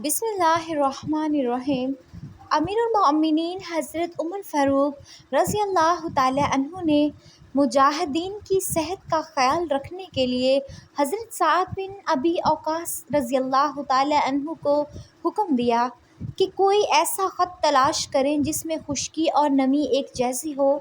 بسم اللہ الرحمن الرحیم۔ امیر المومنین حضرت عمر فاروق رضی اللہ تعالی عنہ نے مجاہدین کی صحت کا خیال رکھنے کے لیے حضرت سعد بن ابی وقاص رضی اللہ تعالی عنہ کو حکم دیا کہ کوئی ایسا خط تلاش کریں جس میں خشکی اور نمی ایک جیسی ہو۔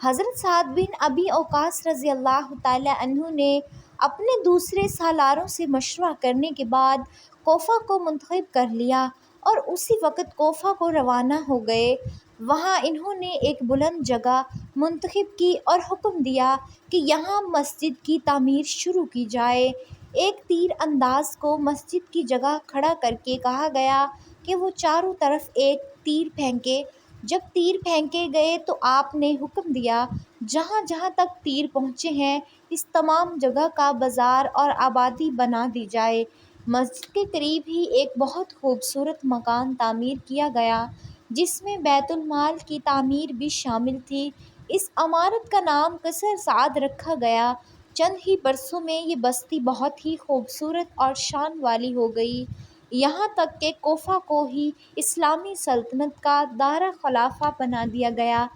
حضرت سعد بن ابی وقاص رضی اللہ تعالی عنہ نے اپنے دوسرے سالاروں سے مشورہ کرنے کے بعد کوفہ کو منتخب کر لیا اور اسی وقت کوفہ کو روانہ ہو گئے۔ وہاں انہوں نے ایک بلند جگہ منتخب کی اور حکم دیا کہ یہاں مسجد کی تعمیر شروع کی جائے۔ ایک تیر انداز کو مسجد کی جگہ کھڑا کر کے کہا گیا کہ وہ چاروں طرف ایک تیر پھینکے۔ جب تیر پھینکے گئے تو آپ نے حکم دیا جہاں جہاں تک تیر پہنچے ہیں اس تمام جگہ کا بازار اور آبادی بنا دی جائے۔ مسجد کے قریب ہی ایک بہت خوبصورت مکان تعمیر کیا گیا جس میں بیت المال کی تعمیر بھی شامل تھی۔ اس عمارت کا نام قصر سعد رکھا گیا۔ چند ہی برسوں میں یہ بستی بہت ہی خوبصورت اور شان والی ہو گئی، یہاں تک کہ کوفہ کو ہی اسلامی سلطنت کا دارِ خلافہ بنا دیا گیا۔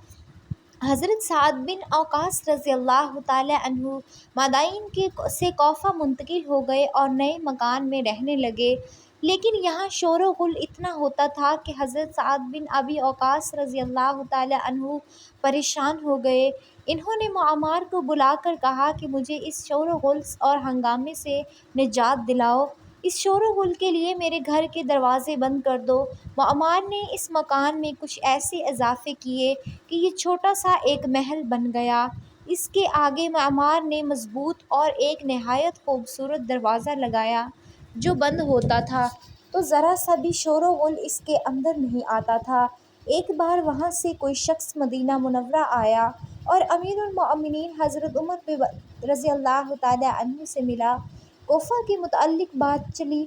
حضرت سعد بن وقاص رضی اللہ تعالی عنہ مدائن سے کوفہ منتقل ہو گئے اور نئے مکان میں رہنے لگے، لیکن یہاں شور و غل اتنا ہوتا تھا کہ حضرت سعد بن ابی وقاص رضی اللہ تعالی عنہ پریشان ہو گئے۔ انہوں نے معمار کو بلا کر کہا کہ مجھے اس شور و غل اور ہنگامے سے نجات دلاؤ، اس شور و غل کے لیے میرے گھر کے دروازے بند کر دو۔ معمار نے اس مکان میں کچھ ایسے اضافے کیے کہ یہ چھوٹا سا ایک محل بن گیا۔ اس کے آگے معمار نے مضبوط اور ایک نہایت خوبصورت دروازہ لگایا جو بند ہوتا تھا تو ذرا سا بھی شور و غل اس کے اندر نہیں آتا تھا۔ ایک بار وہاں سے کوئی شخص مدینہ منورہ آیا اور امیر المومنین حضرت عمر رضی اللہ تعالی عنہ سے ملا۔ کوفہ کے متعلق بات چلی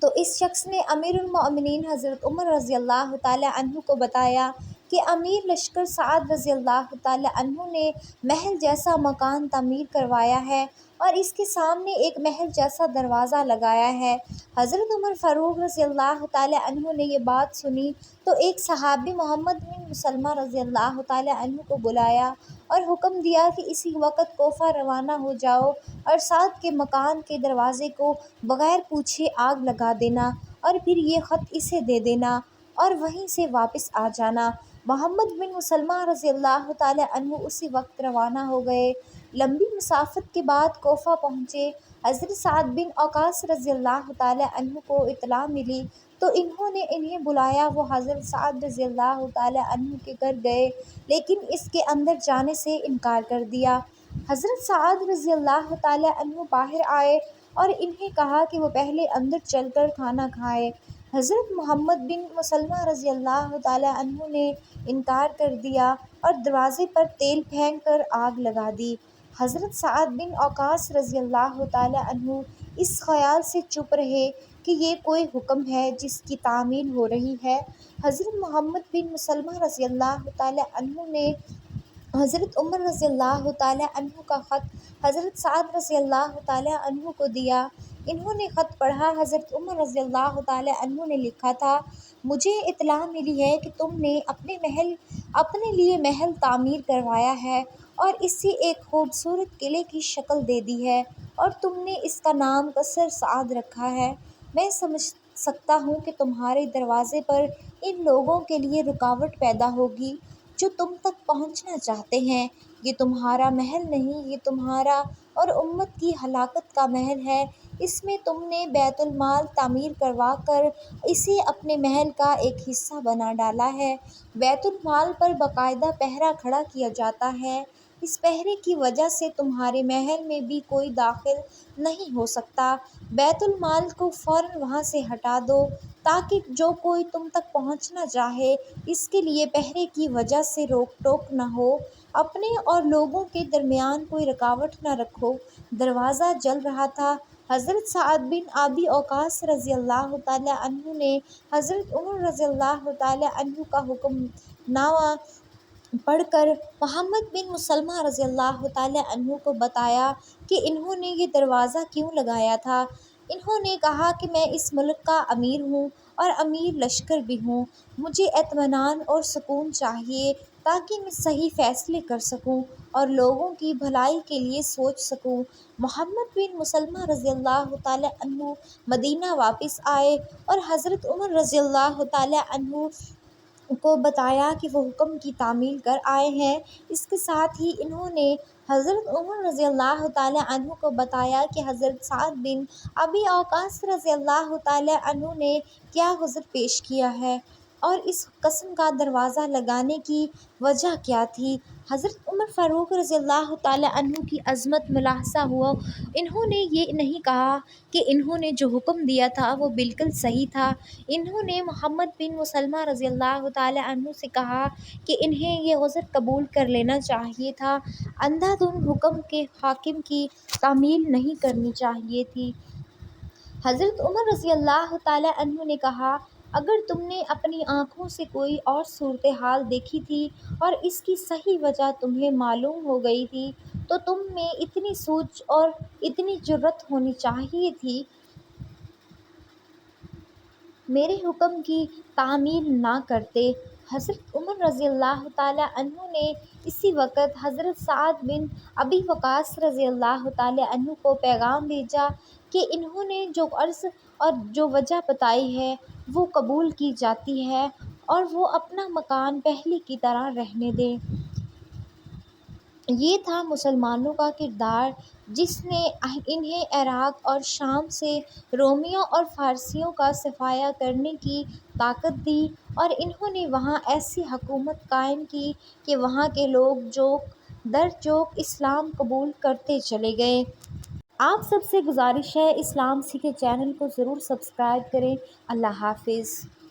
تو اس شخص نے امیر المومنین حضرت عمر رضی اللہ تعالی عنہ کو بتایا کہ امیر لشکر سعد رضی اللہ تعالی عنہ نے محل جیسا مکان تعمیر کروایا ہے اور اس کے سامنے ایک محل جیسا دروازہ لگایا ہے۔ حضرت عمر فاروق رضی اللہ تعالی عنہ نے یہ بات سنی تو ایک صحابی محمد بن مسلمہ رضی اللہ تعالی عنہ کو بلایا اور حکم دیا کہ اسی وقت کوفہ روانہ ہو جاؤ اور سعد کے مکان کے دروازے کو بغیر پوچھے آگ لگا دینا اور پھر یہ خط اسے دے دینا اور وہیں سے واپس آ جانا۔ محمد بن مسلمہ رضی اللہ تعالی عنہ اسی وقت روانہ ہو گئے۔ لمبی مسافت کے بعد کوفہ پہنچے۔ حضرت سعد بن وقاص رضی اللہ تعالی عنہ کو اطلاع ملی تو انہوں نے انہیں بلایا۔ وہ حضرت سعد رضی اللہ تعالی عنہ کے گھر گئے لیکن اس کے اندر جانے سے انکار کر دیا۔ حضرت سعد رضی اللہ تعالی عنہ باہر آئے اور انہیں کہا کہ وہ پہلے اندر چل کر کھانا کھائیں۔ حضرت محمد بن مسلمہ رضی اللہ تعالی عنہ نے انکار کر دیا اور دروازے پر تیل پھینک کر آگ لگا دی۔ حضرت سعد بن وقاص رضی اللہ تعالی عنہ اس خیال سے چپ رہے کہ یہ کوئی حکم ہے جس کی تعمیل ہو رہی ہے۔ حضرت محمد بن مسلمہ رضی اللہ تعالی عنہ نے حضرت عمر رضی اللہ تعالی عنہ کا خط حضرت سعد رضی اللہ تعالی عنہ کو دیا۔ انہوں نے خط پڑھا۔ حضرت عمر رضی اللہ تعالی عنہ نے لکھا تھا، مجھے اطلاع ملی ہے کہ تم نے اپنے لیے محل تعمیر کروایا ہے اور اسے ایک خوبصورت قلعے کی شکل دے دی ہے اور تم نے اس کا نام قصر سعد رکھا ہے۔ میں سمجھ سکتا ہوں کہ تمہارے دروازے پر ان لوگوں کے لیے رکاوٹ پیدا ہوگی جو تم تک پہنچنا چاہتے ہیں۔ یہ تمہارا محل نہیں، یہ تمہارا اور امت کی ہلاکت کا محل ہے۔ اس میں تم نے بیت المال تعمیر کروا کر اسے اپنے محل کا ایک حصہ بنا ڈالا ہے۔ بیت المال پر باقاعدہ پہرہ کھڑا کیا جاتا ہے، اس پہرے کی وجہ سے تمہارے محل میں بھی کوئی داخل نہیں ہو سکتا۔ بیت المال کو فوراً وہاں سے ہٹا دو تاکہ جو کوئی تم تک پہنچنا چاہے اس کے لیے پہرے کی وجہ سے روک ٹوک نہ ہو۔ اپنے اور لوگوں کے درمیان کوئی رکاوٹ نہ رکھو۔ دروازہ جل رہا تھا۔ حضرت سعد بن ابی وقاص رضی اللہ تعالی عنہ نے حضرت عمر رضی اللہ تعالی عنہ کا حکم نامہ پڑھ کر محمد بن مسلمہ رضی اللہ تعالی عنہ کو بتایا کہ انہوں نے یہ دروازہ کیوں لگایا تھا۔ انہوں نے کہا کہ میں اس ملک کا امیر ہوں اور امیر لشکر بھی ہوں۔ مجھے اطمینان اور سکون چاہیے تاکہ میں صحیح فیصلے کر سکوں اور لوگوں کی بھلائی کے لیے سوچ سکوں۔ محمد بن مسلمہ رضی اللہ تعالیٰ عنہ مدینہ واپس آئے اور حضرت عمر رضی اللہ تعالیٰ عنہ کو بتایا کہ وہ حکم کی تعمیل کر آئے ہیں۔ اس کے ساتھ ہی انہوں نے حضرت عمر رضی اللہ تعالیٰ عنہ کو بتایا کہ حضرت سعد بن ابی وقاص رضی اللہ تعالیٰ عنہ نے کیا عذر پیش کیا ہے اور اس قسم کا دروازہ لگانے کی وجہ کیا تھی۔ حضرت عمر فاروق رضی اللہ تعالیٰ عنہ کی عظمت ملاحظہ ہوا۔ انہوں نے یہ نہیں کہا کہ انہوں نے جو حکم دیا تھا وہ بالکل صحیح تھا۔ انہوں نے محمد بن مسلمہ رضی اللہ تعالیٰ عنہ سے کہا کہ انہیں یہ عذر قبول کر لینا چاہیے تھا، اندھا دھند حکم کے حاکم کی تعمیل نہیں کرنی چاہیے تھی۔ حضرت عمر رضی اللہ تعالیٰ عنہ نے کہا، اگر تم نے اپنی آنکھوں سے کوئی اور صورتحال دیکھی تھی اور اس کی صحیح وجہ تمہیں معلوم ہو گئی تھی تو تم میں اتنی سوچ اور اتنی جرأت ہونی چاہیے تھی میرے حکم کی تعمیل نہ کرتے۔ حضرت عمر رضی اللہ تعالیٰ عنہ نے اسی وقت حضرت سعد بن ابی وقاص رضی اللہ تعالیٰ عنہ کو پیغام بھیجا کہ انہوں نے جو عرض اور جو وجہ بتائی ہے وہ قبول کی جاتی ہے اور وہ اپنا مکان پہلے کی طرح رہنے دیں۔ یہ تھا مسلمانوں کا کردار جس نے انہیں عراق اور شام سے رومیوں اور فارسیوں کا صفایا کرنے کی طاقت دی اور انہوں نے وہاں ایسی حکومت قائم کی کہ وہاں کے لوگ جوک در جوک اسلام قبول کرتے چلے گئے۔ آپ سب سے گزارش ہے اسلام سیکھیں چینل کو ضرور سبسکرائب کریں۔ اللہ حافظ۔